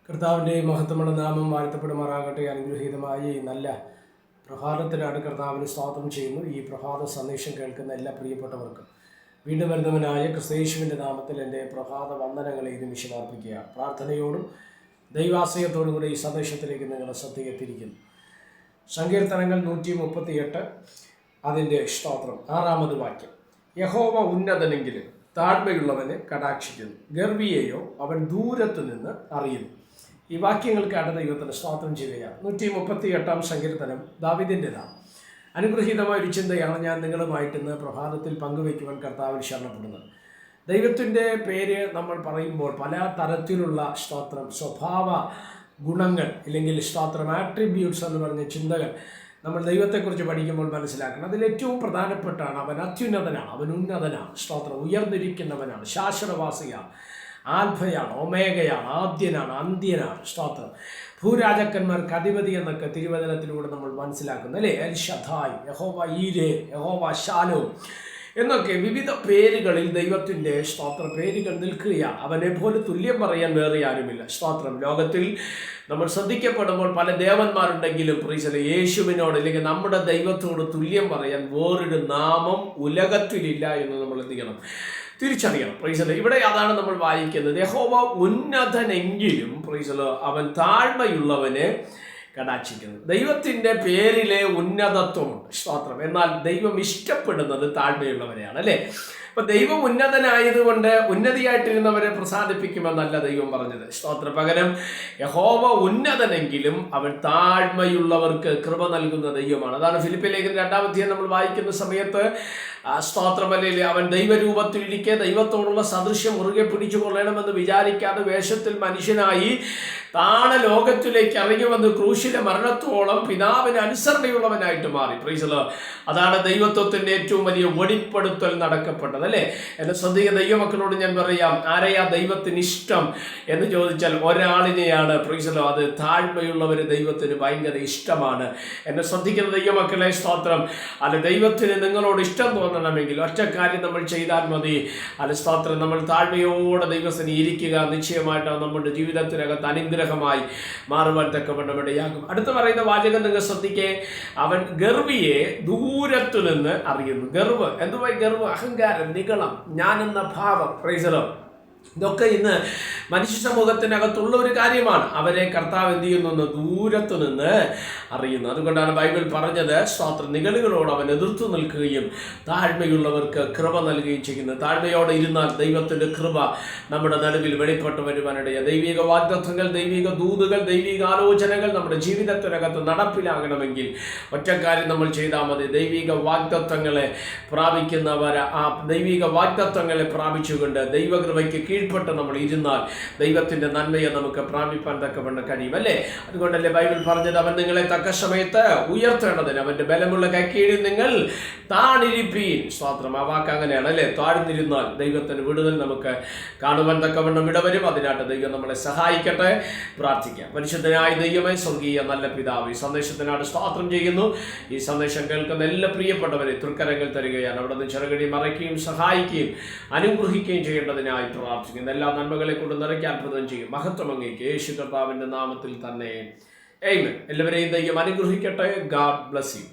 കർത്താവിൻ്റെ മഹത്വമുള്ള നാമം വാഴ്ത്തപ്പെടുമാറാകട്ടെ. അനുഗ്രഹീതമായ ഈ നല്ല പ്രഭാതത്തിനാണ് കർത്താവിന് സ്തോത്രം ചെയ്യുന്നു. ഈ പ്രഭാത സന്ദേശം കേൾക്കുന്ന എല്ലാ പ്രിയപ്പെട്ടവർക്കും വീണ്ടും വരുന്നവനായ ക്രിസ്തയേശുവിൻ്റെ നാമത്തിൽ എൻ്റെ പ്രഭാത വന്ദനങ്ങളെ ഇത് വിശദാർപ്പിക്കുക. പ്രാർത്ഥനയോടും ദൈവാശ്രയത്തോടും കൂടി ഈ സന്ദേശത്തിലേക്ക് നിങ്ങളെ ശ്രദ്ധയെത്തിയിരിക്കുന്നു. സങ്കീർത്തനങ്ങൾ 138 അതിൻ്റെ സ്തോത്രം 6-ാമത് വാക്യം. യഹോവ ഉന്നതനെങ്കിലും താഴ്മയുള്ളവനെ കടാക്ഷിക്കുന്നു, ഗർവിയെയോ അവൻ ദൂരത്തു നിന്ന് അറിയുന്നു. ഈ വാക്യങ്ങൾക്കാണ് ദൈവത്തിന് സ്തോത്രം ചെയ്യുക. 138-ാം സങ്കീർത്തനം ദാവീദിൻ്റെതാണ്. അനുഗ്രഹീതമായ ഒരു ചിന്തയാണ് ഞാൻ നിങ്ങളുമായിട്ട് ഇന്ന് പ്രഭാതത്തിൽ പങ്കുവയ്ക്കുവാൻ കർത്താവിൽ ശരണപ്പെടുന്നത്. ദൈവത്തിൻ്റെ പേര് നമ്മൾ പറയുമ്പോൾ പല തരത്തിലുള്ള സ്തോത്രം സ്വഭാവ ഗുണങ്ങൾ ഇല്ലെങ്കിൽ സ്തോത്രം ആട്രിബ്യൂട്ട്സ് എന്ന് പറഞ്ഞ ചിന്തകൾ നമ്മൾ ദൈവത്തെക്കുറിച്ച് പഠിക്കുമ്പോൾ മനസ്സിലാക്കണം. അതിലേറ്റവും പ്രധാനപ്പെട്ടാണ് അവൻ അത്യുന്നതനാണ്, അവൻ ഉന്നതനാണ്, സ്തോത്രം ഉയർന്നിരിക്കുന്നവനാണ്, ശാശ്വതവാസിയാണ്, ആൽഫയാണ്, ഒമേഗയാണ്, ആദ്യനാണ്, അന്ത്യനാണ്, സ്തോത്രം ഭൂരാജക്കന്മാർക്ക് അധിപതി എന്നൊക്കെ തിരുവചനത്തിലൂടെ നമ്മൾ മനസ്സിലാക്കുന്നു അല്ലേ. എൽ ഷദായ്, യഹോവ ഈരേ, യഹോവ ശാലോം എന്നൊക്കെ വിവിധ പേരുകളിൽ ദൈവത്തിൻ്റെ സ്തോത്ര പേരുകൾ നിൽക്കുകയാണ്. അവനെ പോലെ തുല്യം പറയാൻ വേറെ ആരുമില്ല. സ്തോത്രം ലോകത്തിൽ നമ്മൾ ശ്രദ്ധിക്കപ്പെടുമ്പോൾ പല ദേവന്മാരുണ്ടെങ്കിലും പ്രീസലെ യേശുവിനോട് അല്ലെങ്കിൽ നമ്മുടെ ദൈവത്തോട് തുല്യം പറയാൻ വേറൊരു നാമം ഉലകത്തിലില്ല എന്ന് നമ്മൾ എന്ത് ചെയ്യണം, തിരിച്ചറിയണം. പ്രീസലെ ഇവിടെ അതാണ് നമ്മൾ വായിക്കുന്നത്. യഹോവ ഉന്നതനെങ്കിലും പ്രീസലെ അവൻ താഴ്മയുള്ളവനെ കടാക്ഷിക്കുന്നത്. ദൈവത്തിൻ്റെ പേരിലെ ഉന്നതത്വമുണ്ട്, സ്തോത്രം. എന്നാൽ ദൈവം ഇഷ്ടപ്പെടുന്നത് താഴ്മയുള്ളവരെയാണ് അല്ലേ. അപ്പം ദൈവം ഉന്നതനായതുകൊണ്ട് ഉന്നതിയായിട്ടിരുന്നവരെ പ്രസാദിപ്പിക്കുമെന്നല്ല ദൈവം പറഞ്ഞത്, സ്തോത്രം. പകരം യഹോവ ഉന്നതനെങ്കിലും അവൻ താഴ്മയുള്ളവർക്ക് കൃപ നൽകുന്ന ദൈവമാണ്. അതാണ് ഫിലിപ്പി ലേഖനം 2-ാം അധ്യായം നമ്മൾ വായിക്കുന്ന സമയത്ത് സ്തോത്രമല്ലേ അവൻ ദൈവരൂപത്തിലിരിക്കെ ദൈവത്തോടുള്ള സദൃശ്യം മുറുകെ പിടിച്ചു കൊള്ളണമെന്ന് വിചാരിക്കാതെ വേഷത്തിൽ മനുഷ്യനായി ലോകത്തിലേക്ക് ഇറങ്ങി വന്ന് ക്രൂശിലെ മരണത്തോളം പിതാവിന് അനുസരണയുള്ളവനായിട്ട് മാറി. Praise the Lord. അതാണ് ദൈവത്വത്തിൻ്റെ ഏറ്റവും വലിയ വെളിപ്പെടുത്തൽ നടക്കപ്പെട്ടത് അല്ലേ. എന്നെ ശ്രദ്ധിക്കുക ദൈവമക്കളോട് ഞാൻ പറയാം, ആരെയാ ദൈവത്തിന് ഇഷ്ടം എന്ന് ചോദിച്ചാൽ ഒരാളിനെയാണ്. Praise the Lord. അത് താഴ്മയുള്ളവർ ദൈവത്തിന് ഭയങ്കര ഇഷ്ടമാണ്. എന്നെ ശ്രദ്ധിക്കുന്ന ദൈവമക്കളെ, സ്തോത്രം. അല്ല, ദൈവത്തിന് നിങ്ങളോട് ഇഷ്ടം തോന്നണമെങ്കിൽ ഒറ്റ കാര്യം നമ്മൾ ചെയ്താൽ മതി. അല്ല, സ്തോത്രം. നമ്മൾ താഴ്മയോടെ ദൈവത്തിന് ഇരിക്കുക, നിശ്ചയമായിട്ടാണ് നമ്മുടെ ജീവിതത്തിനകത്ത് അനുഗ്രഹമായി മാറുവാൻ തക്കവണ്ണം ഇടയാകും. അടുത്ത് പറയുന്ന വാചകം നിങ്ങൾ ശ്രദ്ധിക്കേ. അവൻ ഗർവിയെ ദൂരത്തു നിന്ന് അറിയുന്നു. ഗർവ് എന്തുവായി? ഗർവ്, അഹങ്കാരം, നിഗളം, ഞാനെന്ന ഭാവം. Praise the Lord. ഇതൊക്കെ ഇന്ന് മനുഷ്യ സമൂഹത്തിനകത്തുള്ള ഒരു കാര്യമാണ്. അവരെ കർത്താവ് എന്ത് ചെയ്യുന്നു? ദൂരത്തു നിന്ന് അറിയുന്നു. അതുകൊണ്ടാണ് ബൈബിൾ പറഞ്ഞത്, സ്തോത്രം, നിഗളികളോട് അവൻ എതിർത്തു നിൽക്കുകയും താഴ്മയുള്ളവർക്ക് കൃപ നൽകുകയും ചെയ്യുന്നു. താഴ്മയോടെ ഇരുന്നാൽ ദൈവത്തിൻ്റെ കൃപ നമ്മുടെ നടുവിൽ വെളിപ്പെട്ടു വരുവാനിടയ. ദൈവിക വാഗ്ദത്തങ്ങൾ, ദൈവിക ദൂതുകൾ, ദൈവിക ആലോചനകൾ നമ്മുടെ ജീവിതത്തിനകത്ത് നടപ്പിലാകണമെങ്കിൽ ഒറ്റ കാര്യം നമ്മൾ ചെയ്താൽ മതി. ദൈവിക വാഗ്ദത്തങ്ങളെ പ്രാപിക്കുന്നവർ ആ ദൈവിക വാഗ്ദത്തങ്ങളെ പ്രാപിച്ചുകൊണ്ട് ദൈവകൃപയ്ക്ക് കീഴ്പ്പെട്ട് നമ്മൾ ഇരുന്നാൽ ദൈവത്തിൻ്റെ നന്മയെ നമുക്ക് പ്രാപിപ്പാൻ തക്കവണ്ണം കഴിയും അല്ലേ. അതുകൊണ്ടല്ലേ ബൈബിൾ പറഞ്ഞത്, അവൻ നിങ്ങളെ തക്ക സമയത്ത് ഉയർത്തേണ്ടതിന് അവൻ്റെ ബലമുള്ള കൈക്കീഴിൽ നിങ്ങൾ താണിരിപ്പീൻ. സ്തോത്രം. ആ വാക്ക് അങ്ങനെയാണ് അല്ലേ. താഴ്ന്നിരുന്നാൽ ദൈവത്തിൻ്റെ വിടുതൽ നമുക്ക് കാണുവാൻ തക്കവണ്ണം ഇടവരും. അതിനായിട്ട് ദൈവം നമ്മളെ സഹായിക്കട്ടെ. പ്രാർത്ഥിക്കാം. പരിശുദ്ധനായ ദൈവമേ, സ്വർഗീയ നല്ല പിതാവ്, ഈ സന്ദേശത്തിനായിട്ട് സ്തോത്രം ചെയ്യുന്നു. ഈ സന്ദേശം കേൾക്കുന്ന എല്ലാ പ്രിയപ്പെട്ടവരെ തൃക്കരങ്ങൾ തരികയാണ്. അവിടെ നിന്ന് ചെറുകടി മറയ്ക്കുകയും സഹായിക്കുകയും അനുഗ്രഹിക്കുകയും ചെയ്യേണ്ടതിനായി പ്രാർത്ഥിക്കുന്നു. എല്ലാ നന്മകളെ കൊണ്ട് നിറയ്ക്കാൻ അത്ഭുതം ചെയ്യും. മഹത്വം അങ്ങേക്ക് യേശു കർത്താവിൻ്റെ നാമത്തിൽ തന്നെ. ആമേൻ. എല്ലാവരെയും ദൈവം അനുഗ്രഹിക്കട്ടെ. God bless you.